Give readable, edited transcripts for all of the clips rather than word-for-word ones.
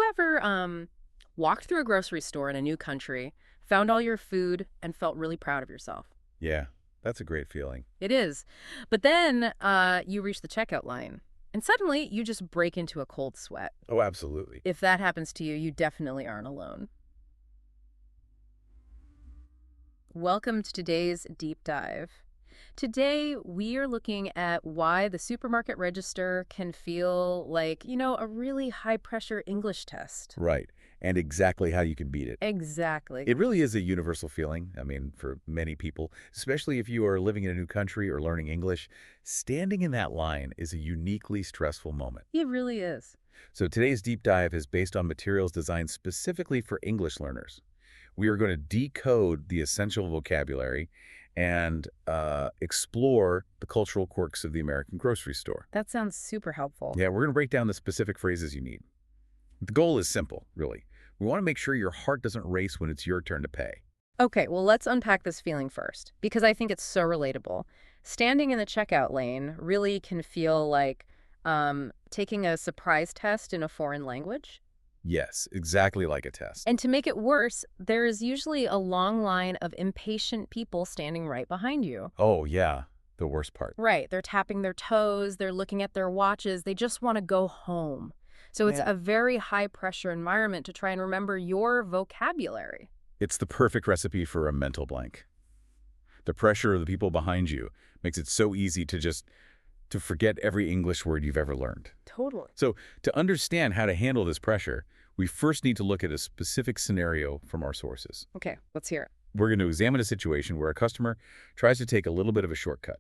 you ever walked through a grocery store in a new country, found all your food, and felt really proud of yourself? Yeah, that's a great feeling. It is. But then you reach the checkout line, and suddenly you just break into a cold sweat. Oh, absolutely. If that happens to you, you definitely aren't alone. Welcome to today's deep dive. Today, we are looking at why the supermarket register can feel like, a really high pressure English test. Right. And exactly how you can beat it. Exactly. It really is a universal feeling. I mean, for many people, especially if you are living in a new country or learning English, standing in that line is a uniquely stressful moment. It really is. So today's deep dive is based on materials designed specifically for English learners. We are going to decode the essential vocabulary and explore the cultural quirks of the American grocery store. That sounds super helpful. Yeah, we're going to break down the specific phrases you need. The goal is simple, really. We want to make sure your heart doesn't race when it's your turn to pay. Okay, well, let's unpack this feeling first, because I think it's so relatable. Standing in the checkout lane really can feel like taking a surprise test in a foreign language. Yes, exactly like a test. And to make it worse, there is usually a long line of impatient people standing right behind you. Oh, yeah, the worst part. Right, they're tapping their toes, they're looking at their watches, they just want to go home. So it's Yeah. a very high pressure environment to try and remember your vocabulary. It's the perfect recipe for a mental blank. The pressure of the people behind you makes it so easy to forget every English word you've ever learned. Totally. So to understand how to handle this pressure, we first need to look at a specific scenario from our sources. Okay, let's hear it. We're going to examine a situation where a customer tries to take a little bit of a shortcut.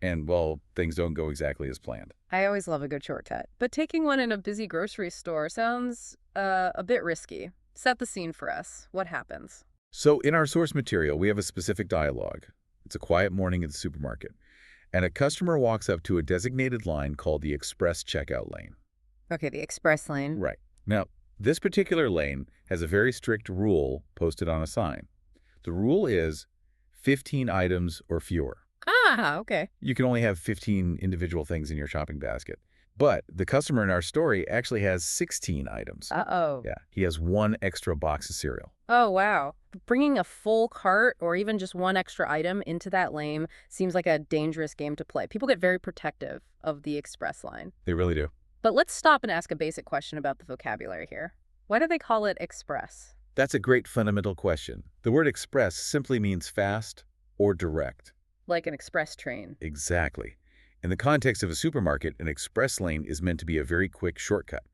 And, well, things don't go exactly as planned. I always love a good shortcut. But taking one in a busy grocery store sounds a bit risky. Set the scene for us. What happens? So in our source material, we have a specific dialogue. It's a quiet morning at the supermarket, and a customer walks up to a designated line called the express checkout lane. Okay, the express lane. Right. Now, this particular lane has a very strict rule posted on a sign. The rule is 15 items or fewer. Ah, okay. You can only have 15 individual things in your shopping basket. But the customer in our story actually has 16 items. Uh-oh. Yeah, he has one extra box of cereal. Oh, wow. Bringing a full cart or even just one extra item into that lane seems like a dangerous game to play. People get very protective of the express line. They really do. But let's stop and ask a basic question about the vocabulary here. Why do they call it express? That's a great fundamental question. The word express simply means fast or direct. Like an express train. Exactly. In the context of a supermarket, an express lane is meant to be a very quick shortcut.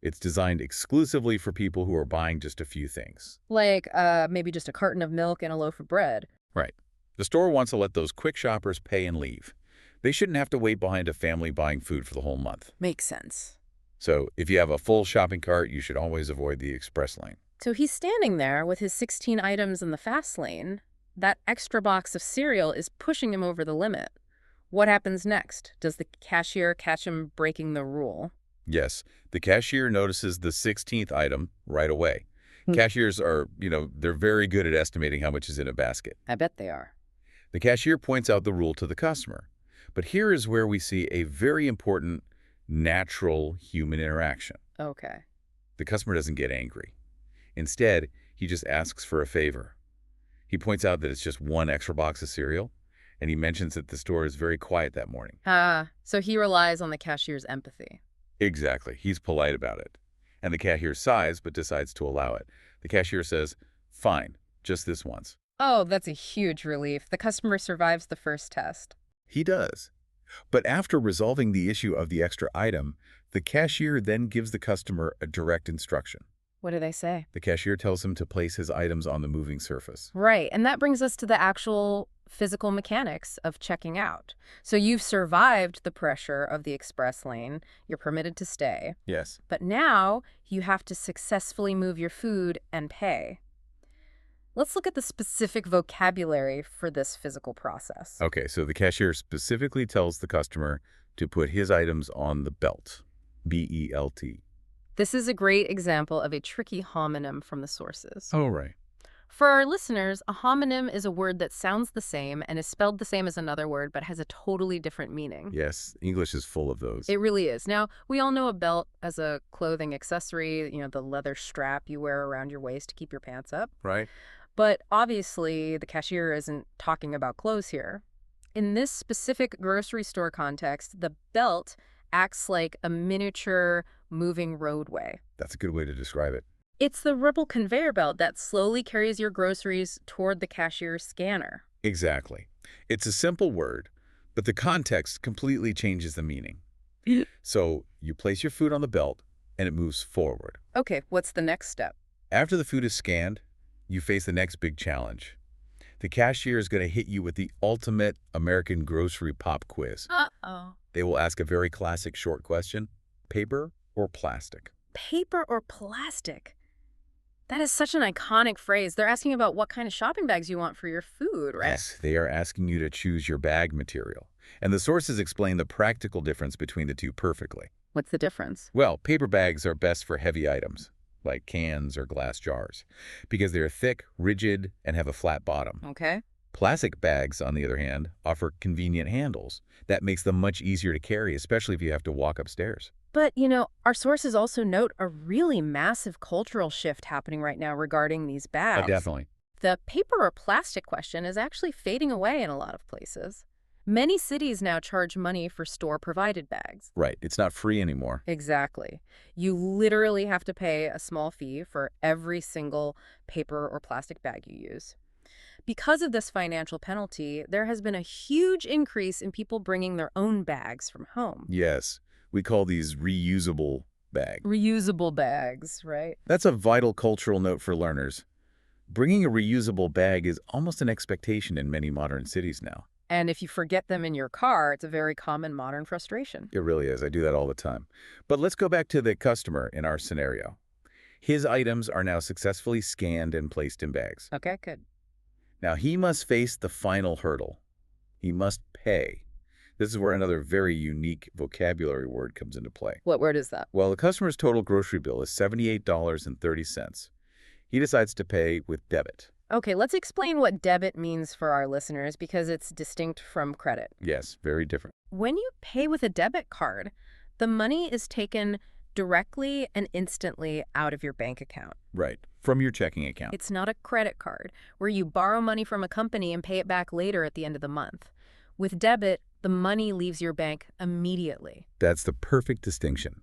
It's designed exclusively for people who are buying just a few things. Like maybe just a carton of milk and a loaf of bread. Right. The store wants to let those quick shoppers pay and leave. They shouldn't have to wait behind a family buying food for the whole month. Makes sense. So if you have a full shopping cart, you should always avoid the express lane. So he's standing there with his 16 items in the fast lane. That extra box of cereal is pushing him over the limit. What happens next? Does the cashier catch him breaking the rule? Yes, the cashier notices the 16th item right away. Hmm. Cashiers are, they're very good at estimating how much is in a basket. I bet they are. The cashier points out the rule to the customer. But here is where we see a very important natural human interaction. Okay. The customer doesn't get angry. Instead, he just asks for a favor. He points out that it's just one extra box of cereal, and he mentions that the store is very quiet that morning. So he relies on the cashier's empathy. Exactly. He's polite about it. And the cashier sighs but decides to allow it. The cashier says, "Fine, just this once." Oh, that's a huge relief. The customer survives the first test. He does. But after resolving the issue of the extra item, the cashier then gives the customer a direct instruction. What do they say? The cashier tells him to place his items on the moving surface. Right, and that brings us to the actual physical mechanics of checking out. So you've survived the pressure of the express lane. You're permitted to stay. Yes. But now you have to successfully move your food and pay. Let's look at the specific vocabulary for this physical process. Okay, so the cashier specifically tells the customer to put his items on the belt. B-E-L-T. This is a great example of a tricky homonym from the sources. Oh, right. For our listeners, a homonym is a word that sounds the same and is spelled the same as another word but has a totally different meaning. Yes, English is full of those. It really is. Now, we all know a belt as a clothing accessory, the leather strap you wear around your waist to keep your pants up. Right? But obviously, the cashier isn't talking about clothes here. In this specific grocery store context, the belt acts like a miniature moving roadway. That's a good way to describe it. It's the ripple conveyor belt that slowly carries your groceries toward the cashier's scanner. Exactly. It's a simple word, but the context completely changes the meaning. So you place your food on the belt, and it moves forward. Okay, what's the next step? After the food is scanned, you face the next big challenge. The cashier is going to hit you with the ultimate American grocery pop quiz. Uh-oh. They will ask a very classic short question: paper or plastic? Paper or plastic? That is such an iconic phrase. They're asking about what kind of shopping bags you want for your food, right? Yes, they are asking you to choose your bag material. And the sources explain the practical difference between the two perfectly. What's the difference? Well, paper bags are best for heavy items, like cans or glass jars, because they're thick, rigid, and have a flat bottom. Okay. Plastic bags, on the other hand, offer convenient handles. That makes them much easier to carry, especially if you have to walk upstairs. But, our sources also note a really massive cultural shift happening right now regarding these bags. Definitely. The paper or plastic question is actually fading away in a lot of places. Many cities now charge money for store-provided bags. Right. It's not free anymore. Exactly. You literally have to pay a small fee for every single paper or plastic bag you use. Because of this financial penalty, there has been a huge increase in people bringing their own bags from home. Yes. We call these reusable bags. Reusable bags, right? That's a vital cultural note for learners. Bringing a reusable bag is almost an expectation in many modern cities now. And if you forget them in your car, it's a very common modern frustration. It really is. I do that all the time. But let's go back to the customer in our scenario. His items are now successfully scanned and placed in bags. Okay, good. Now, he must face the final hurdle. He must pay. This is where another very unique vocabulary word comes into play. What word is that? Well, the customer's total grocery bill is $78.30. He decides to pay with debit. Okay, let's explain what debit means for our listeners because it's distinct from credit. Yes, very different. When you pay with a debit card, the money is taken directly and instantly out of your bank account. Right, from your checking account. It's not a credit card where you borrow money from a company and pay it back later at the end of the month. With debit, the money leaves your bank immediately. That's the perfect distinction.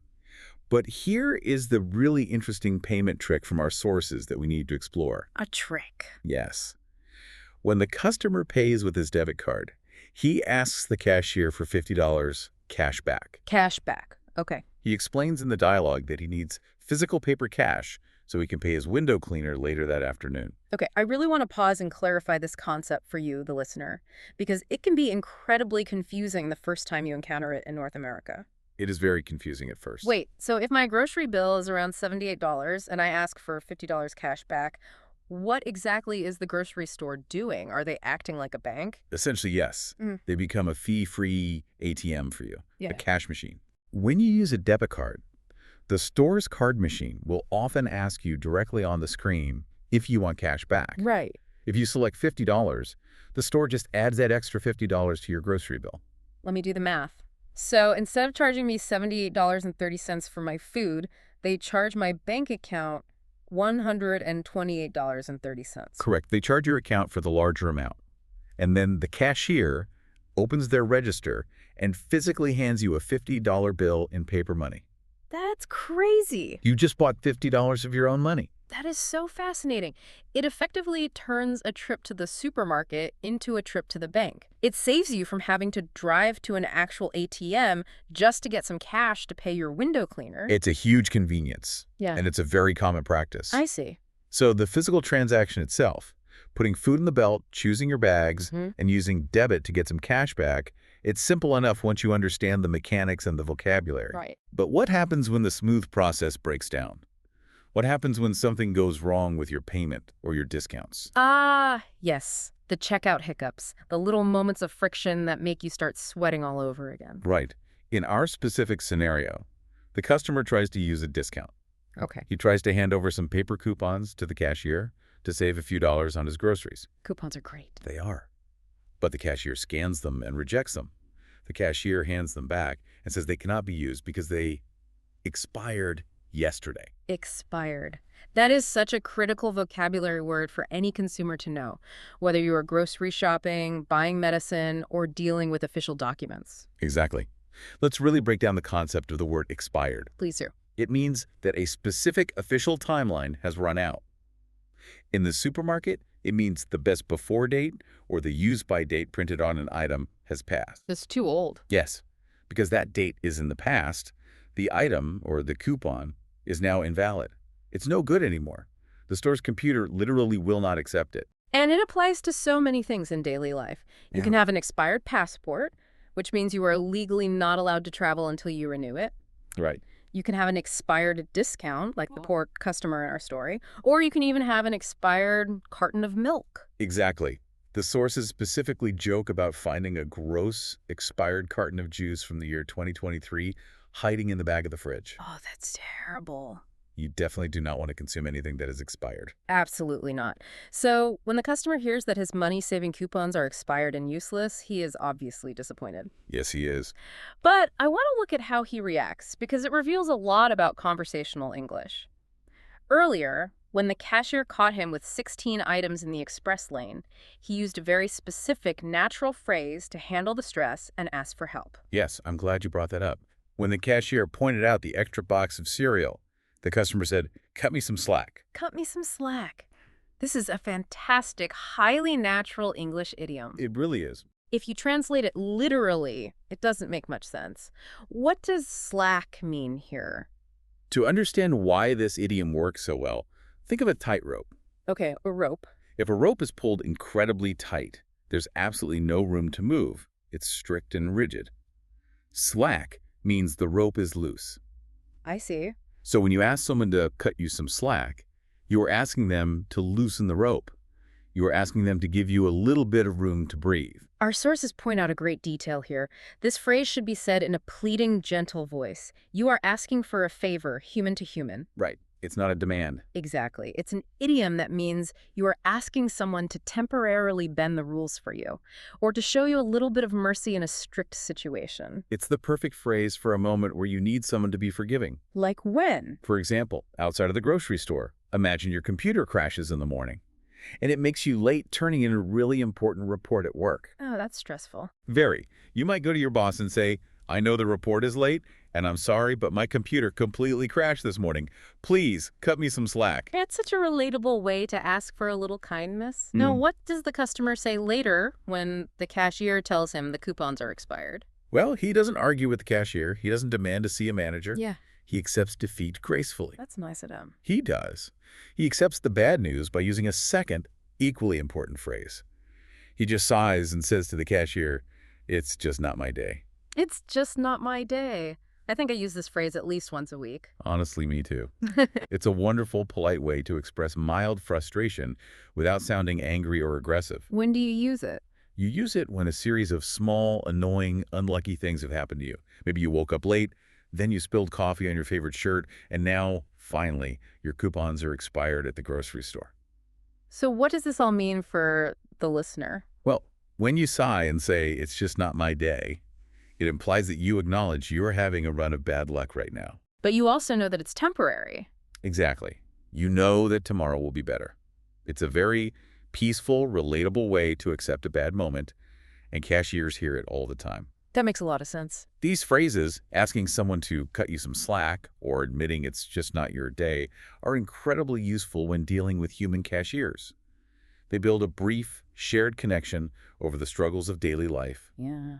But here is the really interesting payment trick from our sources that we need to explore. A trick. Yes. When the customer pays with his debit card, he asks the cashier for $50 cash back. Cash back. Okay. He explains in the dialogue that he needs physical paper cash so he can pay his window cleaner later that afternoon. Okay, I really want to pause and clarify this concept for you, the listener, because it can be incredibly confusing the first time you encounter it in North America. It is very confusing at first. Wait, so if my grocery bill is around $78 and I ask for $50 cash back, what exactly is the grocery store doing? Are they acting like a bank? Essentially, yes. They become a fee-free ATM for you, Yeah. a cash machine. When you use a debit card, the store's card machine will often ask you directly on the screen if you want cash back. Right. If you select $50, the store just adds that extra $50 to your grocery bill. Let me do the math. So instead of charging me $78.30 for my food, they charge my bank account $128.30. Correct. They charge your account for the larger amount. And then the cashier opens their register and physically hands you a $50 bill in paper money. That's crazy. You just bought $50 of your own money. That is so fascinating. It effectively turns a trip to the supermarket into a trip to the bank. It saves you from having to drive to an actual ATM just to get some cash to pay your window cleaner. It's a huge convenience. Yeah. And it's a very common practice. I see. So the physical transaction itself, putting food in the belt, choosing your bags, and using debit to get some cash back, it's simple enough once you understand the mechanics and the vocabulary. Right. But what happens when the smooth process breaks down? What happens when something goes wrong with your payment or your discounts? Yes. The checkout hiccups, the little moments of friction that make you start sweating all over again. Right. In our specific scenario, the customer tries to use a discount. Okay. He tries to hand over some paper coupons to the cashier. to save a few dollars on his groceries. Coupons are great. They are. But the cashier scans them and rejects them. The cashier hands them back and says they cannot be used because they expired yesterday. Expired. That is such a critical vocabulary word for any consumer to know, whether you are grocery shopping, buying medicine, or dealing with official documents. Exactly. Let's really break down the concept of the word expired. Please do. It means that a specific official timeline has run out. In the supermarket, it means the best before date or the use-by date printed on an item has passed. It's too old. Yes, because that date is in the past, the item or the coupon is now invalid. It's no good anymore. The store's computer literally will not accept it. And it applies to so many things in daily life. You can have an expired passport, which means you are legally not allowed to travel until you renew it. Right. You can have an expired discount, like the poor customer in our story, or you can even have an expired carton of milk. Exactly. The sources specifically joke about finding a gross, expired carton of juice from the year 2023 hiding in the back of the fridge. Oh, that's terrible. You definitely do not want to consume anything that is expired. Absolutely not. So when the customer hears that his money-saving coupons are expired and useless, he is obviously disappointed. Yes, he is. But I want to look at how he reacts, because it reveals a lot about conversational English. Earlier, when the cashier caught him with 16 items in the express lane, he used a very specific, natural phrase to handle the stress and ask for help. Yes, I'm glad you brought that up. When the cashier pointed out the extra box of cereal, the customer said, "Cut me some slack." Cut me some slack. This is a fantastic, highly natural English idiom. It really is. If you translate it literally, it doesn't make much sense. What does slack mean here? To understand why this idiom works so well, think of a tightrope. Okay, a rope. If a rope is pulled incredibly tight, there's absolutely no room to move. It's strict and rigid. Slack means the rope is loose. I see. So when you ask someone to cut you some slack, you are asking them to loosen the rope. You are asking them to give you a little bit of room to breathe. Our sources point out a great detail here. This phrase should be said in a pleading, gentle voice. You are asking for a favor, human to human. Right. It's not a demand. Exactly. It's an idiom that means you are asking someone to temporarily bend the rules for you, or to show you a little bit of mercy in a strict situation. It's the perfect phrase for a moment where you need someone to be forgiving. Like when? For example, outside of the grocery store, imagine your computer crashes in the morning, and it makes you late turning in a really important report at work. Oh, that's stressful. Very. You might go to your boss and say, "I know the report is late, and I'm sorry, but my computer completely crashed this morning. Please cut me some slack." It's such a relatable way to ask for a little kindness. Now, what does the customer say later when the cashier tells him the coupons are expired? Well, he doesn't argue with the cashier. He doesn't demand to see a manager. Yeah, He accepts defeat gracefully. that's nice of him. He does. He accepts the bad news by using a second, equally important phrase. He just sighs and says to the cashier, "It's just not my day." It's just not my day. I think I use this phrase at least once a week. Honestly, me too. It's a wonderful, polite way to express mild frustration without sounding angry or aggressive. When do you use it? You use it when a series of small, annoying, unlucky things have happened to you. Maybe you woke up late, then you spilled coffee on your favorite shirt, and now, finally, your coupons are expired at the grocery store. So what does this all mean for the listener? Well, when you sigh and say, "It's just not my day," it implies that you acknowledge you're having a run of bad luck right now. But you also know that it's temporary. Exactly. You know that tomorrow will be better. It's a very peaceful, relatable way to accept a bad moment, and cashiers hear it all the time. That makes a lot of sense. These phrases, asking someone to cut you some slack or admitting it's just not your day, are incredibly useful when dealing with human cashiers. They build a brief, shared connection over the struggles of daily life. Yeah.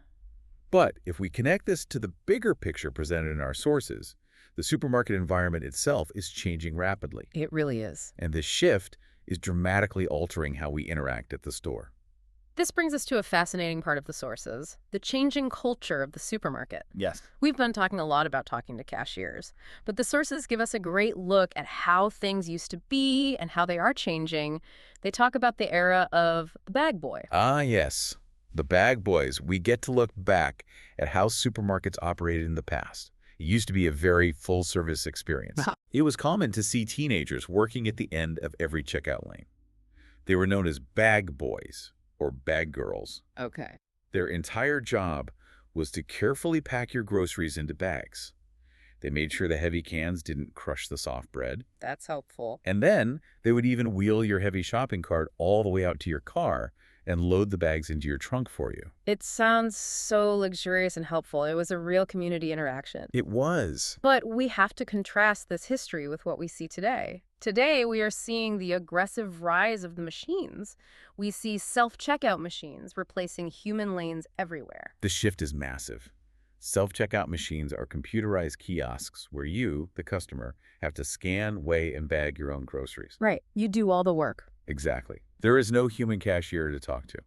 But if we connect this to the bigger picture presented in our sources, the supermarket environment itself is changing rapidly. It really is. And this shift is dramatically altering how we interact at the store. This brings us to a fascinating part of the sources, the changing culture of the supermarket. Yes. We've been talking a lot about talking to cashiers, but the sources give us a great look at how things used to be and how they are changing. They talk about the era of the bag boy. Ah, yes. The bag boys. We get to look back at how supermarkets operated in the past. It used to be a very full-service experience. It was common to see teenagers working at the end of every checkout lane. They were known as bag boys or bag girls. Okay. Their entire job was to carefully pack your groceries into bags. They made sure the heavy cans didn't crush the soft bread. That's helpful. And then they would even wheel your heavy shopping cart all the way out to your car and load the bags into your trunk for you. It sounds so luxurious and helpful. It was a real community interaction. It was. But we have to contrast this history with what we see today. Today, we are seeing the aggressive rise of the machines. We see self-checkout machines replacing human lanes everywhere. The shift is massive. Self-checkout machines are computerized kiosks where you, the customer, have to scan, weigh, and bag your own groceries. Right. You do all the work. Exactly. There is no human cashier to talk to.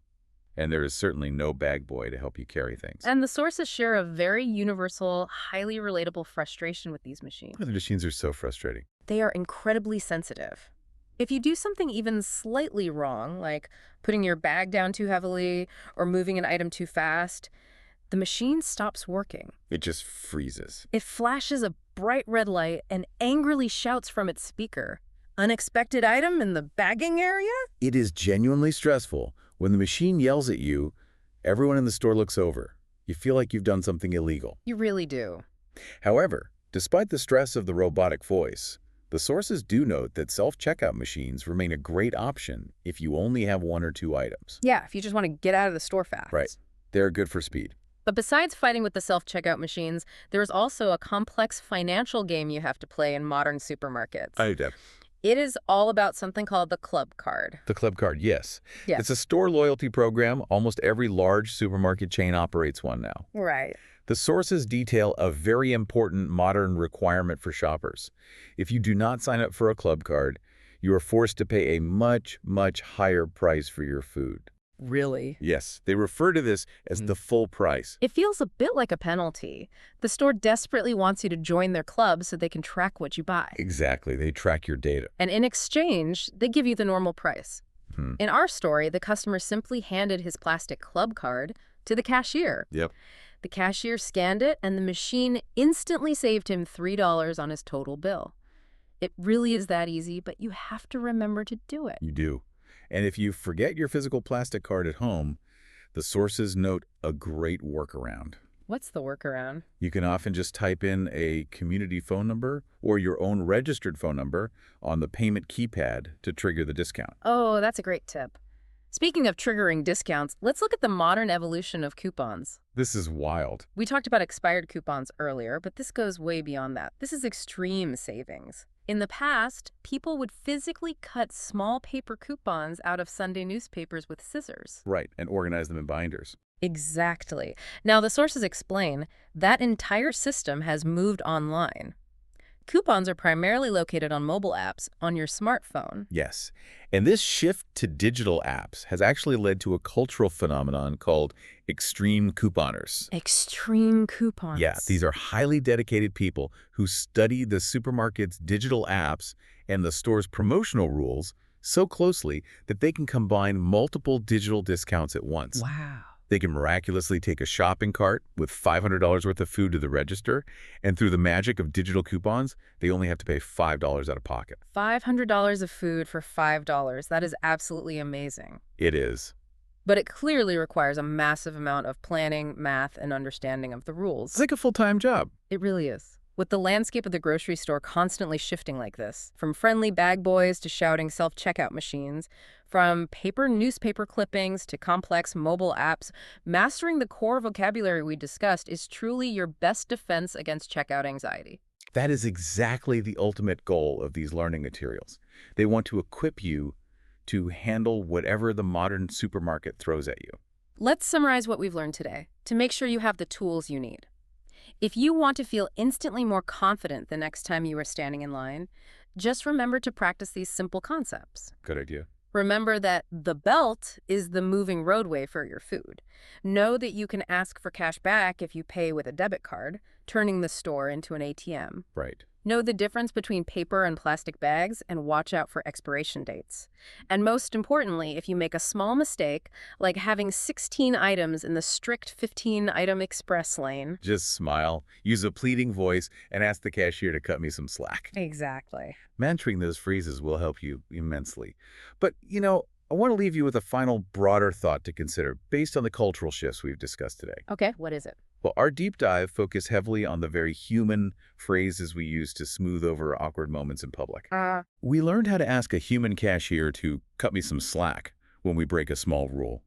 And there is certainly no bag boy to help you carry things. And the sources share a very universal, highly relatable frustration with these machines. The machines are so frustrating. They are incredibly sensitive. If you do something even slightly wrong, like putting your bag down too heavily or moving an item too fast, the machine stops working. It just freezes. It flashes a bright red light and angrily shouts from its speaker, "Unexpected item in the bagging area?" It is genuinely stressful. When the machine yells at you, everyone in the store looks over. You feel like you've done something illegal. You really do. However, despite the stress of the robotic voice, the sources do note that self-checkout machines remain a great option if you only have one or two items. Yeah, if you just want to get out of the store fast. Right. They're good for speed. But besides fighting with the self-checkout machines, there is also a complex financial game you have to play in modern supermarkets. It is all about something called the Club Card. The Club Card, yes. Yes. It's a store loyalty program. Almost every large supermarket chain operates one now. Right. The sources detail a very important modern requirement for shoppers. If you do not sign up for a Club Card, you are forced to pay a much, much higher price for your food. Really? Yes, they refer to this as the full price. It feels a bit like a penalty. The store desperately wants you to join their club so they can track what you buy. Exactly. They track your data. And in exchange, they give you the normal price. Hmm. In our story, the customer simply handed his plastic Club Card to the cashier. Yep. The cashier scanned it, and the machine instantly saved him $3 on his total bill. It really is that easy, but you have to remember to do it. You do. And if you forget your physical plastic card at home, the sources note a great workaround. What's the workaround? You can often just type in a community phone number or your own registered phone number on the payment keypad to trigger the discount. Oh, that's a great tip. Speaking of triggering discounts, let's look at the modern evolution of coupons. This is wild. We talked about expired coupons earlier, but this goes way beyond that. This is extreme savings. In the past, people would physically cut small paper coupons out of Sunday newspapers with scissors. Right, and organize them in binders. Exactly. Now, the sources explain that entire system has moved online. Coupons are primarily located on mobile apps on your smartphone. Yes, and this shift to digital apps has actually led to a cultural phenomenon called extreme couponers. Extreme coupons. Yeah, these are highly dedicated people who study the supermarket's digital apps and the store's promotional rules so closely that they can combine multiple digital discounts at once. Wow. They can miraculously take a shopping cart with $500 worth of food to the register, and through the magic of digital coupons, they only have to pay $5 out of pocket. $500 of food for $5. That is absolutely amazing. It is. But it clearly requires a massive amount of planning, math, and understanding of the rules. It's like a full-time job. It really is. With the landscape of the grocery store constantly shifting like this, from friendly bag boys to shouting self-checkout machines, from paper newspaper clippings to complex mobile apps, mastering the core vocabulary we discussed is truly your best defense against checkout anxiety. That is exactly the ultimate goal of these learning materials. They want to equip you to handle whatever the modern supermarket throws at you. Let's summarize what we've learned today to make sure you have the tools you need. If you want to feel instantly more confident the next time you are standing in line, just remember to practice these simple concepts. Good idea. Remember that the belt is the moving roadway for your food. Know that you can ask for cash back if you pay with a debit card, turning the store into an ATM. Right. Know the difference between paper and plastic bags and watch out for expiration dates. And most importantly, if you make a small mistake, like having 16 items in the strict 15-item express lane. Just smile, use a pleading voice, and ask the cashier to cut me some slack. Exactly. Mastering those phrases will help you immensely. But, I want to leave you with a final, broader thought to consider based on the cultural shifts we've discussed today. Okay, what is it? Well, our deep dive focused heavily on the very human phrases we use to smooth over awkward moments in public. We learned how to ask a human cashier to cut me some slack when we break a small rule.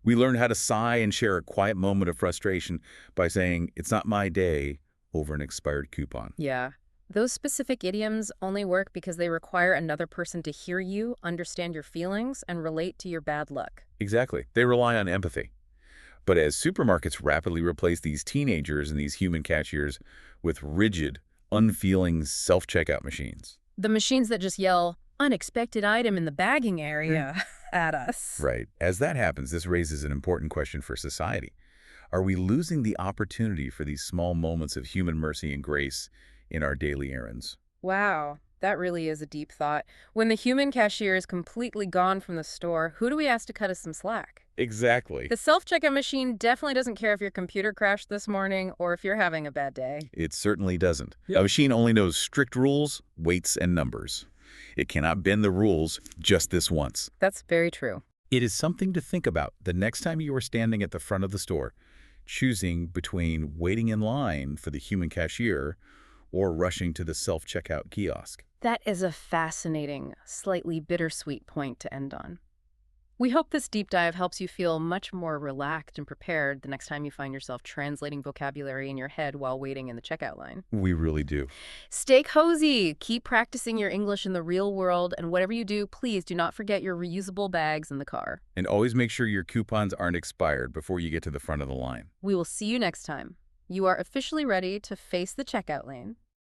We learned how to sigh and share a quiet moment of frustration by saying, "It's not my day," over an expired coupon. Yeah. Those specific idioms only work because they require another person to hear you, understand your feelings, and relate to your bad luck. Exactly. They rely on empathy. But as supermarkets rapidly replace these teenagers and these human cashiers with rigid, unfeeling self-checkout machines. The machines that just yell, unexpected item in the bagging area at us. Right. As that happens, this raises an important question for society. Are we losing the opportunity for these small moments of human mercy and grace in our daily errands? Wow, that really is a deep thought. When the human cashier is completely gone from the store, who do we ask to cut us some slack? Exactly. The self-checkout machine definitely doesn't care if your computer crashed this morning or if you're having a bad day. It certainly doesn't. Yep. A machine only knows strict rules, weights, and numbers. It cannot bend the rules just this once. That's very true. It is something to think about the next time you are standing at the front of the store, choosing between waiting in line for the human cashier or rushing to the self-checkout kiosk. That is a fascinating, slightly bittersweet point to end on. We hope this deep dive helps you feel much more relaxed and prepared the next time you find yourself translating vocabulary in your head while waiting in the checkout line. We really do. Stay cozy, keep practicing your English in the real world, and whatever you do, please do not forget your reusable bags in the car. And always make sure your coupons aren't expired before you get to the front of the line. We will see you next time. You are officially ready to face the checkout lane.